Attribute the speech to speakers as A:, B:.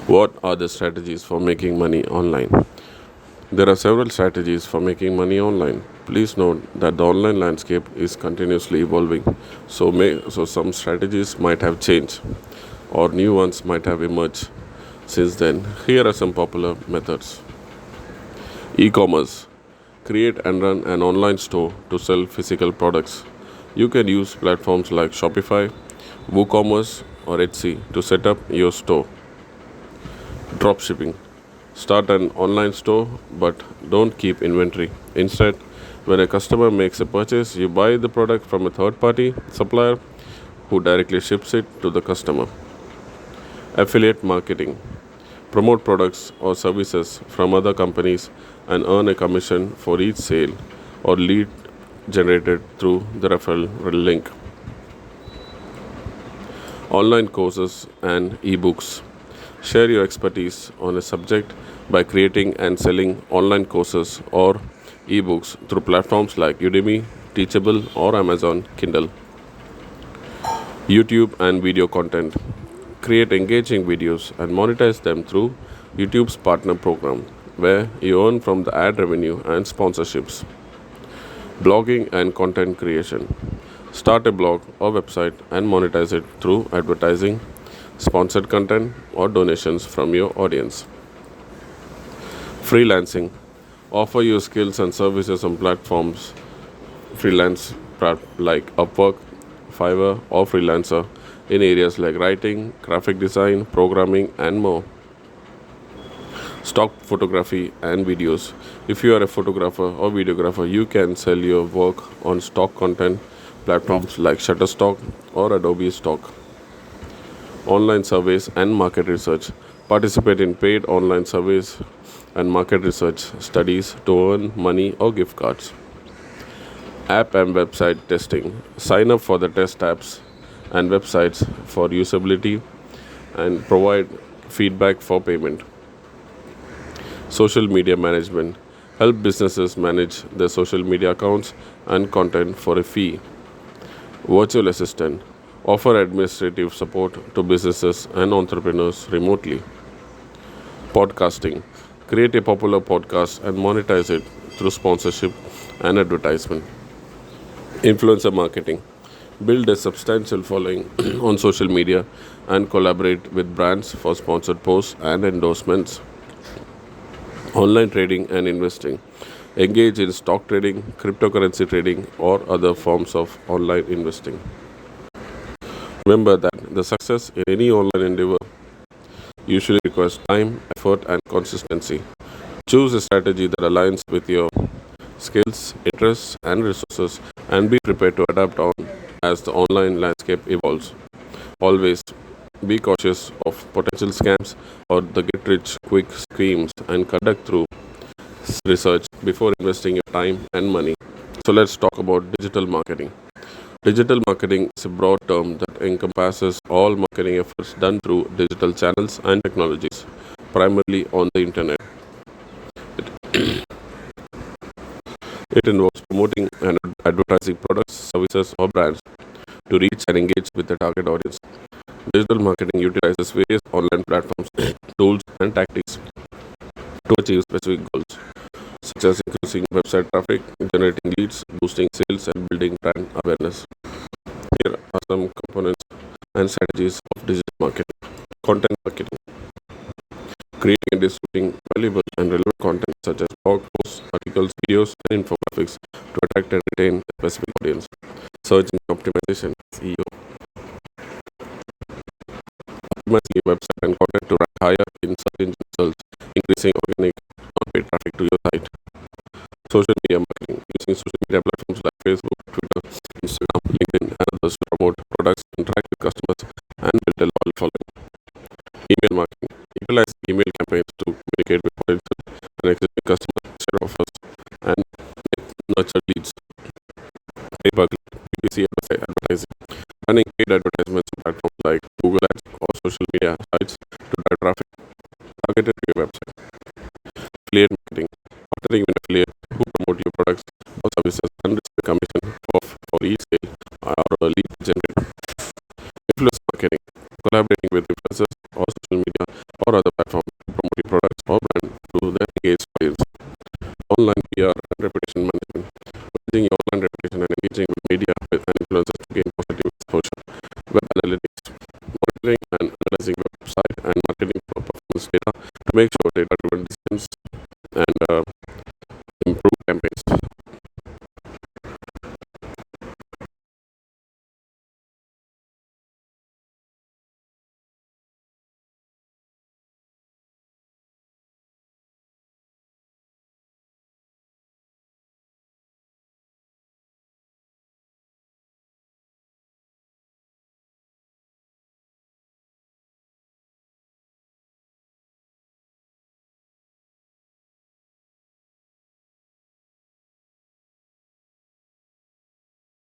A: What are the strategies for making money online? There are several strategies for making money online. Please note that the online landscape is continuously evolving, so some strategies might have changed or new ones might have emerged since then. Here are some popular methods. E-commerce. Create and run an online store to sell physical products. You can use platforms like Shopify, WooCommerce, or Etsy to set up your store. Dropshipping. Start an online store but don't keep inventory. Instead, when a customer makes a purchase, you buy the product from a third party supplier who directly ships it to the customer. Affiliate marketing. Promote products or services from other companies and earn a commission for each sale or lead generated through the referral link. Online courses and ebooks. Share your expertise on a subject by creating and selling online courses or ebooks through platforms like Udemy, Teachable, or Amazon Kindle. YouTube and video content. Create engaging videos and monetize them through YouTube's partner program, where you earn from the ad revenue and sponsorships. Blogging and content creation. Start a blog or website and monetize it through advertising, sponsored content, or donations from your audience. Freelancing. Offer your skills and services on platforms like Upwork, Fiverr, or Freelancer in areas like writing, graphic design, programming, and more. Stock photography and videos. If you are a photographer or videographer, you can sell your work on stock content platforms like Shutterstock or Adobe Stock. Online surveys and market research. Participate in paid online surveys and market research studies to earn money or gift cards. App and website testing. Sign up for the test apps and websites for usability and provide feedback for payment. Social media management. Help businesses manage their social media accounts and content for a fee. Virtual assistant. Offer administrative support to businesses and entrepreneurs remotely. Podcasting. Create a popular podcast and monetize it through sponsorship and advertisement. Influencer marketing. Build a substantial following on social media and collaborate with brands for sponsored posts and endorsements. Online trading and investing. Engage in stock trading, cryptocurrency trading, or other forms of online investing. Remember that the success in any online endeavor usually requires time, effort, and consistency. Choose a strategy that aligns with your skills, interests, and resources, and be prepared to adapt on as the online landscape evolves. Always be cautious of potential scams or the get rich quick schemes and conduct through research before investing your time and money. So let's talk about digital marketing. Digital marketing is a broad term that encompasses all marketing efforts done through digital channels and technologies, primarily on the internet. It involves promoting and advertising products, services, or brands to reach and engage with the target audience. Digital marketing utilizes various online platforms, tools, and tactics to achieve specific goals, such as increasing website traffic, generating leads, boosting sales, and building brand awareness. Here are some components and strategies of digital marketing. Content marketing. Creating and distributing valuable and relevant content such as blog posts, articles, videos, and infographics to attract and retain a specific audience. Search engine optimization (SEO). Optimizing your website and content to rank higher in search engine results, increasing organic non-paid traffic to your site. Social media marketing. Using social media platforms like Facebook, Twitter, Instagram, LinkedIn, and others to promote products, interact with customers, and build a loyal following. Email marketing. Utilize email campaigns to communicate with potential and existing customers, share offers, and nurture leads. PPC advertising. Running paid advertisements on platforms like Google Ads or social media sites to drive traffic targeted to your website. Affiliate marketing. Partnering with affiliate who promote your products or services and receive a commission for each sale or a lead generated. Influence marketing. Collaborating with influencers or social media or other platform to promote your products or brand to their engaged audience. Online PR and reputation management. Managing your online reputation and engaging with media and influencers to gain positive exposure. Web analytics. Monitoring and analyzing website and marketing for performance data